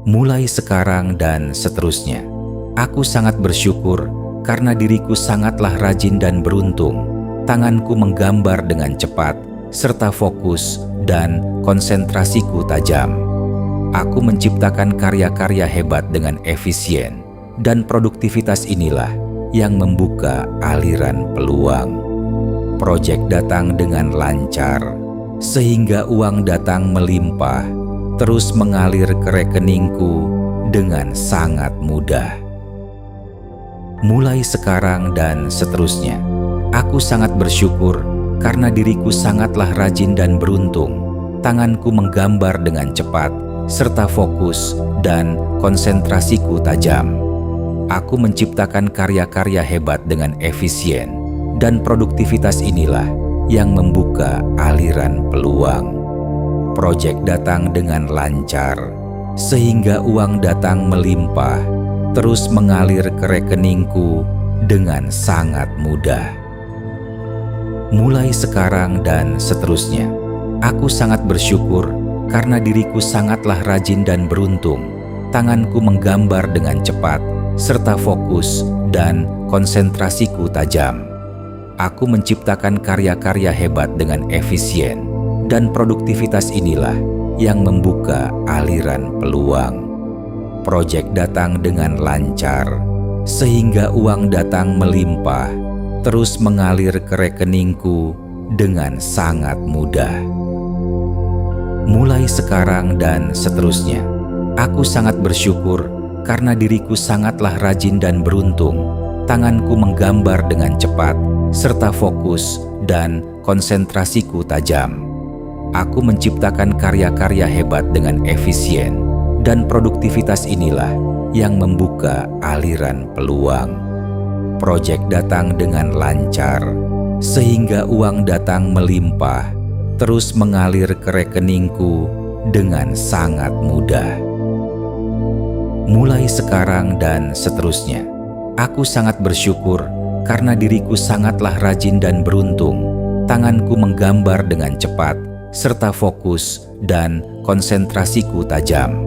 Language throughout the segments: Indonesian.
Mulai sekarang dan seterusnya, aku sangat bersyukur karena diriku sangatlah rajin dan beruntung. Tanganku menggambar dengan cepat, serta fokus dan konsentrasiku tajam. Aku menciptakan karya-karya hebat dengan efisien, dan produktivitas inilah yang membuka aliran peluang. Proyek datang dengan lancar, sehingga uang datang melimpah, terus mengalir ke rekeningku dengan sangat mudah. Mulai sekarang dan seterusnya, aku sangat bersyukur karena diriku sangatlah rajin dan beruntung. Tanganku menggambar dengan cepat, serta fokus dan konsentrasiku tajam. Aku menciptakan karya-karya hebat dengan efisien, dan produktivitas inilah yang membuka aliran peluang. Proyek datang dengan lancar, sehingga uang datang melimpah, terus mengalir ke rekeningku dengan sangat mudah. Mulai sekarang dan seterusnya, aku sangat bersyukur karena diriku sangatlah rajin dan beruntung. Tanganku menggambar dengan cepat, serta fokus dan konsentrasiku tajam. Aku menciptakan karya-karya hebat dengan efisien, dan produktivitas inilah yang membuka aliran peluang. Proyek datang dengan lancar, sehingga uang datang melimpah, terus mengalir ke rekeningku dengan sangat mudah. Mulai sekarang dan seterusnya, aku sangat bersyukur karena diriku sangatlah rajin dan beruntung. Tanganku menggambar dengan cepat, serta fokus dan konsentrasiku tajam. Aku menciptakan karya-karya hebat dengan efisien, dan produktivitas inilah yang membuka aliran peluang. Proyek datang dengan lancar, sehingga uang datang melimpah, terus mengalir ke rekeningku dengan sangat mudah. Mulai sekarang dan seterusnya, aku sangat bersyukur karena diriku sangatlah rajin dan beruntung. Tanganku menggambar dengan cepat, serta fokus dan konsentrasiku tajam.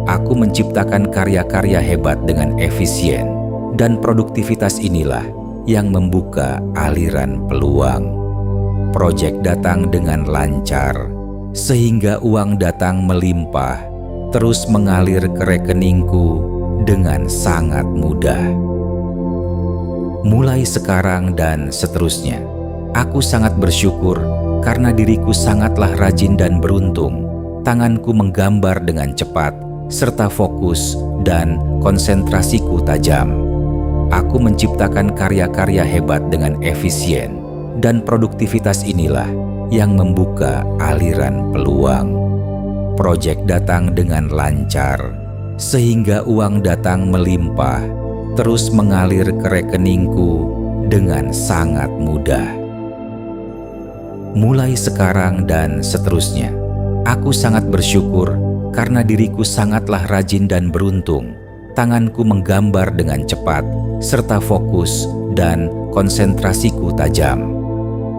Aku menciptakan karya-karya hebat dengan efisien, dan produktivitas inilah yang membuka aliran peluang. Proyek datang dengan lancar, sehingga uang datang melimpah, terus mengalir ke rekeningku dengan sangat mudah. Mulai sekarang dan seterusnya, aku sangat bersyukur karena diriku sangatlah rajin dan beruntung. Tanganku menggambar dengan cepat, serta fokus dan konsentrasiku tajam. Aku menciptakan karya-karya hebat dengan efisien, dan produktivitas inilah yang membuka aliran peluang. Proyek datang dengan lancar, sehingga uang datang melimpah, terus mengalir ke rekeningku dengan sangat mudah. Mulai sekarang dan seterusnya, aku sangat bersyukur karena diriku sangatlah rajin dan beruntung. Tanganku menggambar dengan cepat, serta fokus dan konsentrasiku tajam.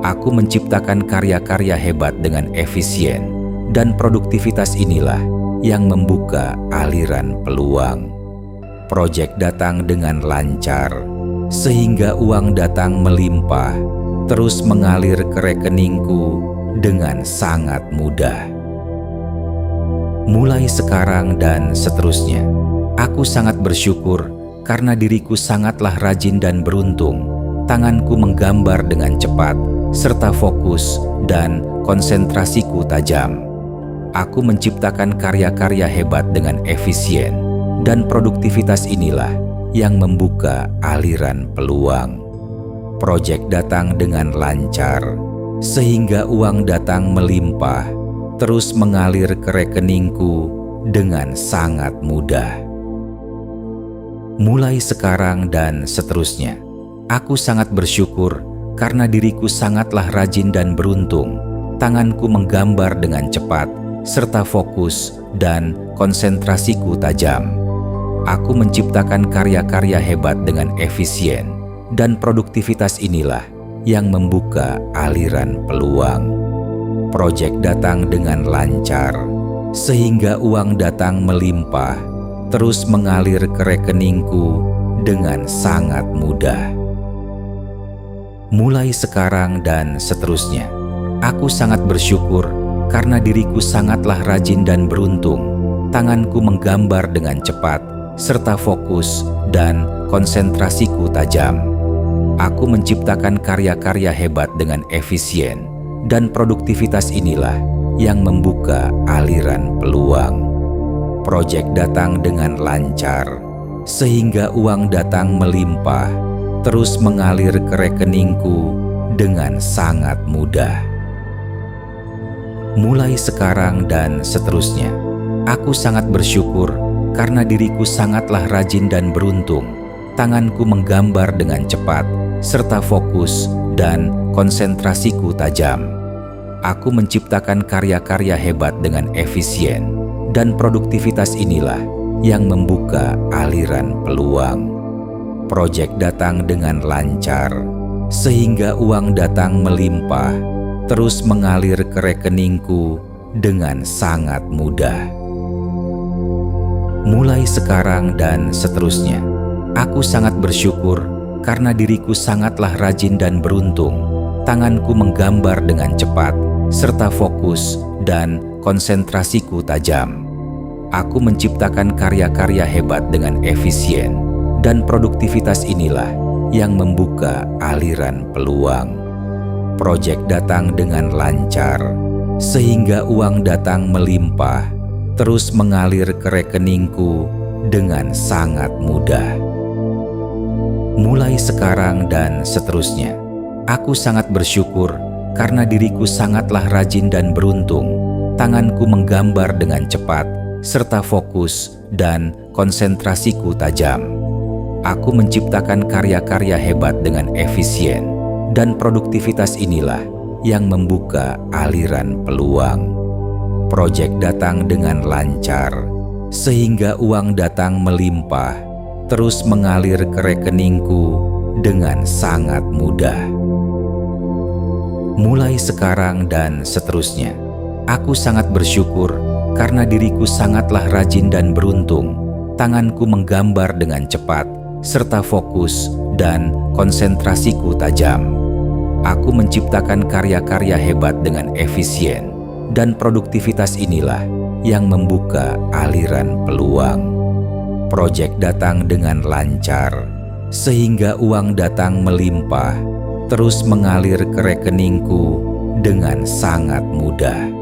Aku menciptakan karya-karya hebat dengan efisien, dan produktivitas inilah yang membuka aliran peluang. Proyek datang dengan lancar, sehingga uang datang melimpah, terus mengalir ke rekeningku dengan sangat mudah. Mulai sekarang dan seterusnya, aku sangat bersyukur karena diriku sangatlah rajin dan beruntung. Tanganku menggambar dengan cepat, serta fokus dan konsentrasiku tajam. Aku menciptakan karya-karya hebat dengan efisien, dan produktivitas inilah yang membuka aliran peluang. Proyek datang dengan lancar, sehingga uang datang melimpah, terus mengalir ke rekeningku dengan sangat mudah. Mulai sekarang dan seterusnya, aku sangat bersyukur karena diriku sangatlah rajin dan beruntung. Tanganku menggambar dengan cepat, serta fokus dan konsentrasiku tajam. Aku menciptakan karya-karya hebat dengan efisien, dan produktivitas inilah yang membuka aliran peluang. Proyek datang dengan lancar, sehingga uang datang melimpah, terus mengalir ke rekeningku dengan sangat mudah. Mulai sekarang dan seterusnya, aku sangat bersyukur karena diriku sangatlah rajin dan beruntung. Tanganku menggambar dengan cepat, serta fokus dan konsentrasiku tajam. Aku menciptakan karya-karya hebat dengan efisien, dan produktivitas inilah yang membuka aliran peluang. Proyek datang dengan lancar, sehingga uang datang melimpah, terus mengalir ke rekeningku dengan sangat mudah. Mulai sekarang dan seterusnya, aku sangat bersyukur karena diriku sangatlah rajin dan beruntung. Tanganku menggambar dengan cepat, serta fokus dan konsentrasiku tajam. Aku menciptakan karya-karya hebat dengan efisien, dan produktivitas inilah yang membuka aliran peluang. Proyek datang dengan lancar, sehingga uang datang melimpah, terus mengalir ke rekeningku dengan sangat mudah. Mulai sekarang dan seterusnya, aku sangat bersyukur karena diriku sangatlah rajin dan beruntung. Tanganku menggambar dengan cepat, serta fokus dan konsentrasiku tajam. Aku menciptakan karya-karya hebat dengan efisien, dan produktivitas inilah yang membuka aliran peluang. Proyek datang dengan lancar, sehingga uang datang melimpah, terus mengalir ke rekeningku dengan sangat mudah. Mulai sekarang dan seterusnya, aku sangat bersyukur karena diriku sangatlah rajin dan beruntung. Tanganku menggambar dengan cepat, serta fokus dan konsentrasiku tajam. Aku menciptakan karya-karya hebat dengan efisien, dan produktivitas inilah yang membuka aliran peluang. Proyek datang dengan lancar, sehingga uang datang melimpah, terus mengalir ke rekeningku dengan sangat mudah. Mulai sekarang dan seterusnya, aku sangat bersyukur karena diriku sangatlah rajin dan beruntung. Tanganku menggambar dengan cepat, serta fokus dan konsentrasiku tajam. Aku menciptakan karya-karya hebat dengan efisien, dan produktivitas inilah yang membuka aliran peluang. Proyek datang dengan lancar, sehingga uang datang melimpah, terus mengalir ke rekeningku dengan sangat mudah.